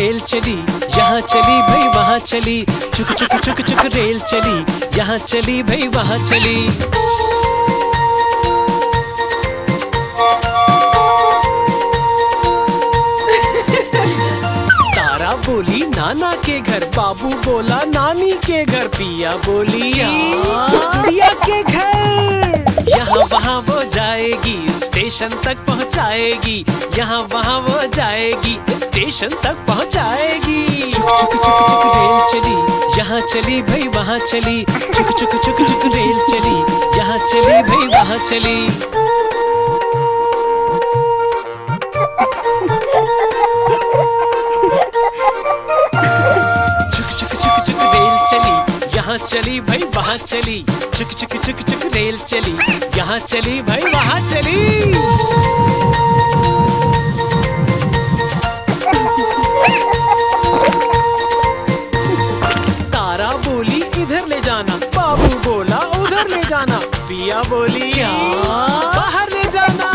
Rail चली, यहाँ चली भाई वहाँ चली, चुक चुक चुक चुक रेल चली, यहाँ चली भाई वहाँ चली। तारा बोली नाना के घर, बाबू बोला नानी के घर, पिया बोली पिया के घर। यहाँ वहाँ वो जाएगी, स्टेशन तक पहुँचाएगी, यहाँ वहाँ वो जाएगी, स्टेशन तक पहुँचाएगी। चुक चुक चुक चुक रेल चली, यहाँ चली भाई वहाँ चली, चुक चुक चुक चुक रेल चली, यहाँ चली भाई वहाँ चली। यहाँ चली भाई वहाँ चली, चुक चुक चुक चुक रेल चली, यहाँ चली भाई वहाँ चली। तारा बोली इधर ले जाना, बाबू बोला उधर ले जाना, पिया बोली बाहर ले जाना।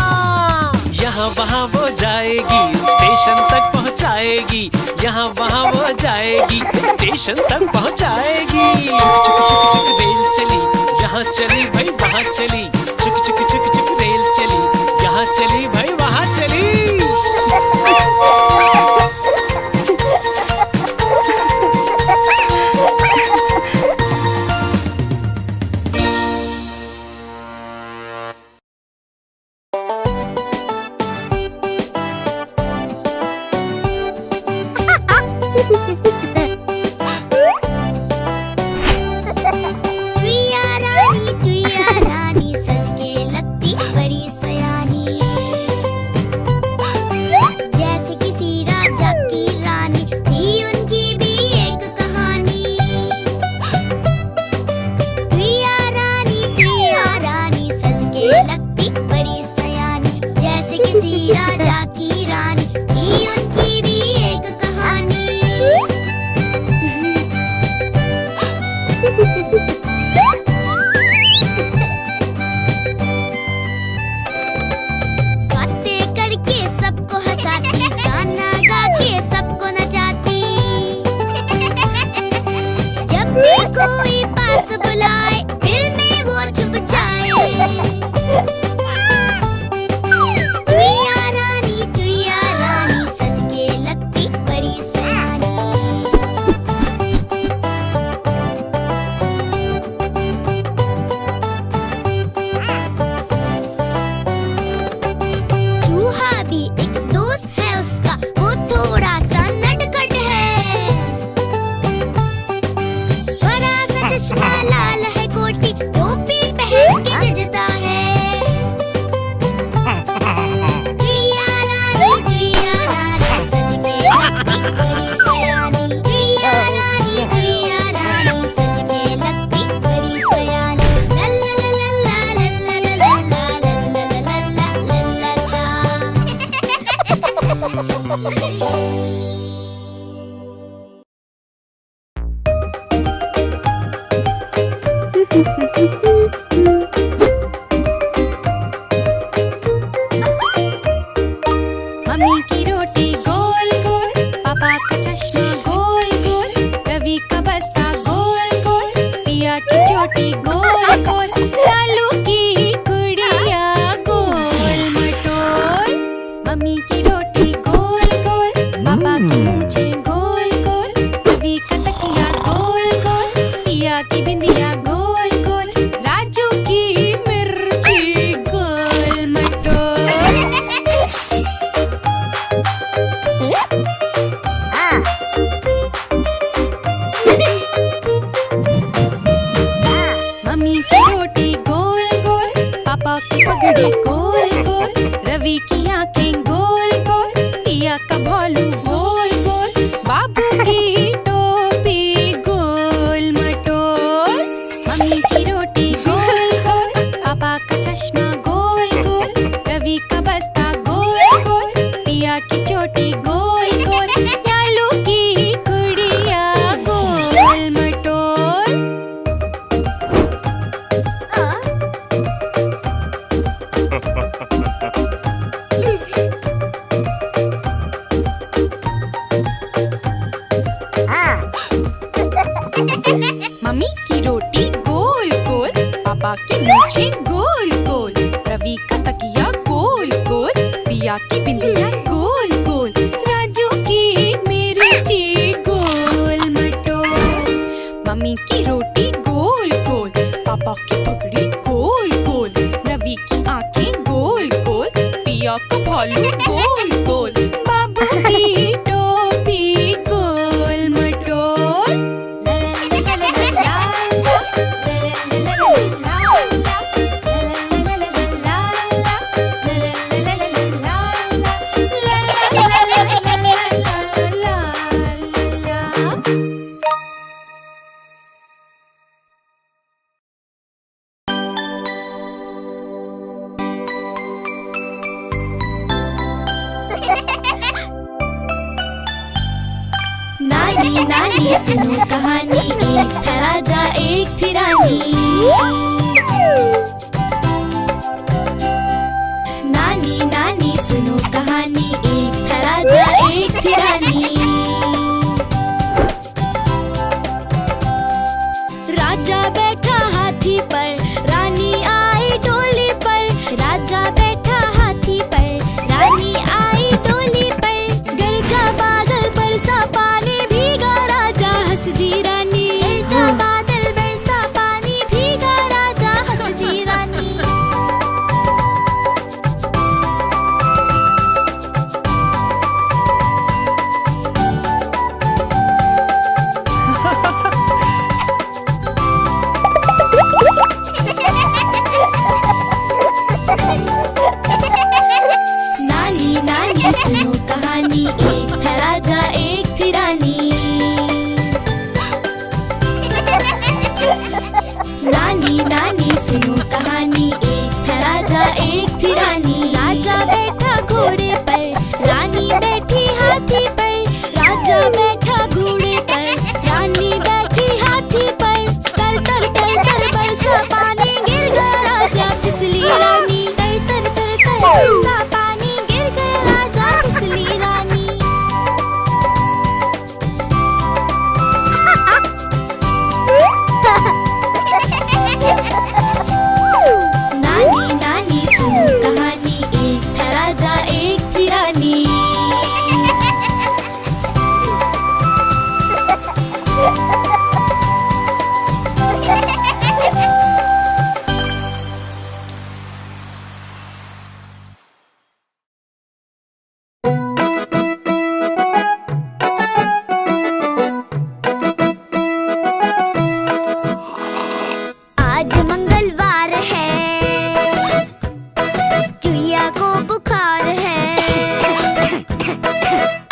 यहाँ वहाँ वो जाएगी, स्टेशन तक पहुँचाएगी, यहाँ वहाँ वो जाएगी, स्टेशन तक पहुँचाएगी। चुक चुक चुक चुक रेल चली, यहाँ चली भाई वहाँ चली, चुक चुक चुक चुक रेल चली, यहाँ चली भाई वहाँ चली। चुईया रानी सज के लगती बड़ी सयानी, जैसे किसी राजा की रानी थी उनकी भी एक कहानी। चुईया रानी सज के लगती बड़ी सयानी, जैसे किसी राजा की रानी थी उनकी भी एक कहानी। बातें करके सबको हंसाती, गाना गा के सबको नचाती, जब भी कोई पास बुलाए दिल में वो छुप जाए। चुईया रानी सज के लगती बड़ी सयानी। चूहा भी एक दोस्त है उसका, वो थोड़ा सा नटखट है, बड़ा सा चश्मा लाल है कोटी, टोपी पहन के जजता है। चुईया रानी सज के लगती बड़ी सयानी, चुईया रानी सज के लगती बड़ी सयानी। लल्ला लल्ला लल्ला लल्ला लल्ला लल्ला लल्ला। मम्मी की रोटी गोल गोल, पापा का चश्मा गोल गोल, रवि का बस्ता गोल गोल, पिया की चोटी गोल गोल, लालू की गुड़िया गोल मटोल। मम्मी की रोटी गोल गोल, पापा की मूंछें गोल गोल, रवि का तकिया गोल गोल, पिया की बिंदिया गोल गोल, राजू की मिर्ची गोल मटोल। मम्मी की रोटी गोल गोल, पापा की पगड़ी गोल गोल, रवि की आंखें गोल गोल, पिया का भोलू गोल गोल, बाबू की टोपी गोल मटोल। मम्मी की रोटी गोल गोल, पापा का चश्मा गोल गोल, रवि का बस्ता गोल गोल, पिया की चोटी गोल गोल, लालू की गुड़िया गोल मटोल। पीछे गोल गोल, रवि का तकिया गोल गोल, पिया की बिंदिया गोल गोल, राजू की मिर्ची गोल मटोल, मम्मी की रोटी गोल गोल, पापा की पगड़ी गोल गोल, रवि की आंखें गोल गोल, पिया का भालू गोल गोल, बाबू की टोपी गोल मटोल। नानी नानी सुनो कहानी, एक था राजा एक थी रानी। नानी नानी सुनो कहानी, एक था राजा एक थी रानी। राजा बैठा हाथी पर, रानी आई डोली पर। राजा बैठा हाथी पर, रानी आई डोली पर। गरजा बादल बरसा पानी, भीगा राजा हंसदी रानी। गरजा बादल बरसा पानी, भीगा राजा हंसदी रानी। नानी नानी सुनो कहानी, एक था राजा एक थी रानी। नानी नानी सुनो कहानी, एक था राजा एक थी रानी। राजा बैठा घोड़े पर, रानी बैठी हाथी पर। राजा बैठा घोड़े पर, रानी बैठी हाथी पर। तर तर तर तर बरसा पानी, गिर गया राजा फिसली रानी। तर तर तर तर बरसा पानी, गिर गया राजा फिसली रानी। नानी नानी सुनो कहानी, एक था राजा एक थी रानी। आज मंगलवार है, चुईया को बुखार है।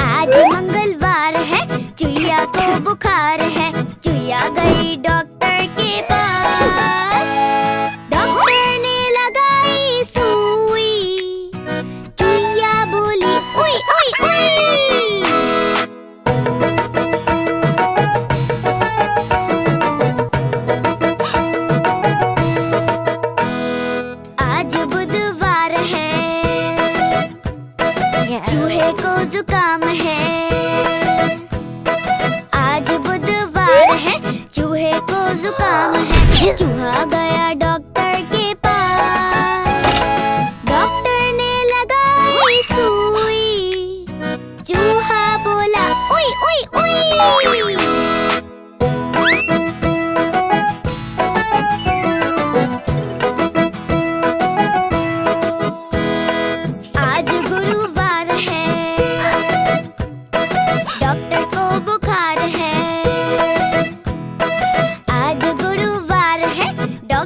आज मंगलवार है, चुईया को बुखार है। चुईया गई डॉक्टर के पास। डॉक्टर ने लगाई सुई, चुईया बोली उई उई उई। आज बुधवार है, चूहे को जुकाम है। आज बुधवार है, चूहे को जुकाम है। चूहा गया डॉक्टर के पास। डॉक्टर ने लगाई सुई, चूहा बोला उई उई उई। आज गुरुवार है, डॉक्टर को बुखार है। आज गुरुवार है, डॉक्टर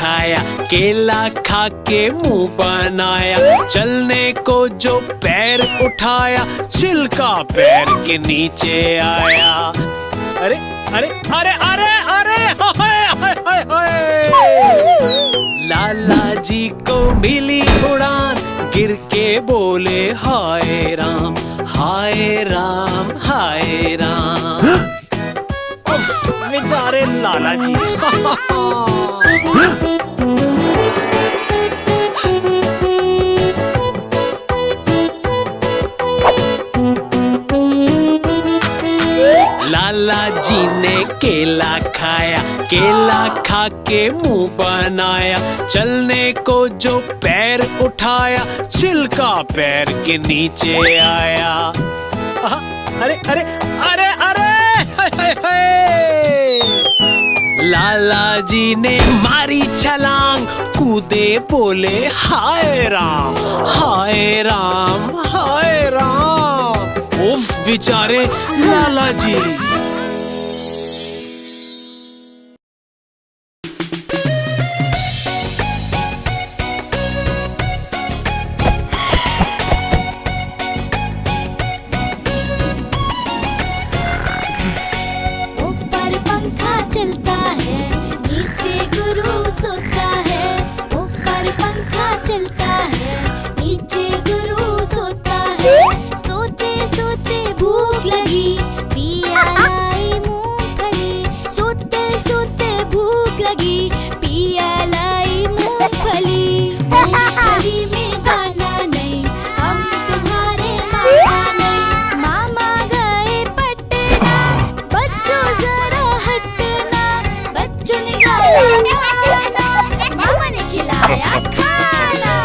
खाया, केला खा के मुंह बनाया, चलने को जो पैर उठाया, छिलका पैर के नीचे आया। अरे अरे अरे अरे अरे हाय हाय हाय हाय। लाला जी को मिली उड़ान, गिर के बोले हाय राम हाय राम हाय राम। बेचारे लाला जी। लाला जी ने केला खाया, केला खा के मुंह बनाया, चलने को जो पैर उठाया, छिलका पैर के नीचे आया। अरे अरे अरे अरे हाय हाय हाय। लाला जी ने मारी छलांग, कूदे बोले हाय राम हाय राम हाय राम। उफ बेचारे लाला जी। ऊपर पंखा चलता है, नीचे गुरु सोता है। ऊपर पंखा चलता है, नीचे गुरु सोता है। सोते सोते भूख लगी, पिया लाई मूंगफली। सोते सोते भूख लगी, पिया लाई मूंगफली। मूंगफली में दाना नहीं, हम तुम्हारे मामा नहीं। मामा गए पटना, बच्चों जरा हटना। बच्चों ने खाया खाना, मामा ने खिलाया खाना।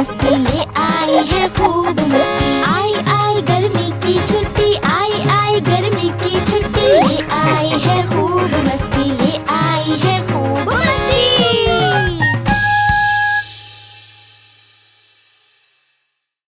मस्ती ले आई है खूब मस्ती।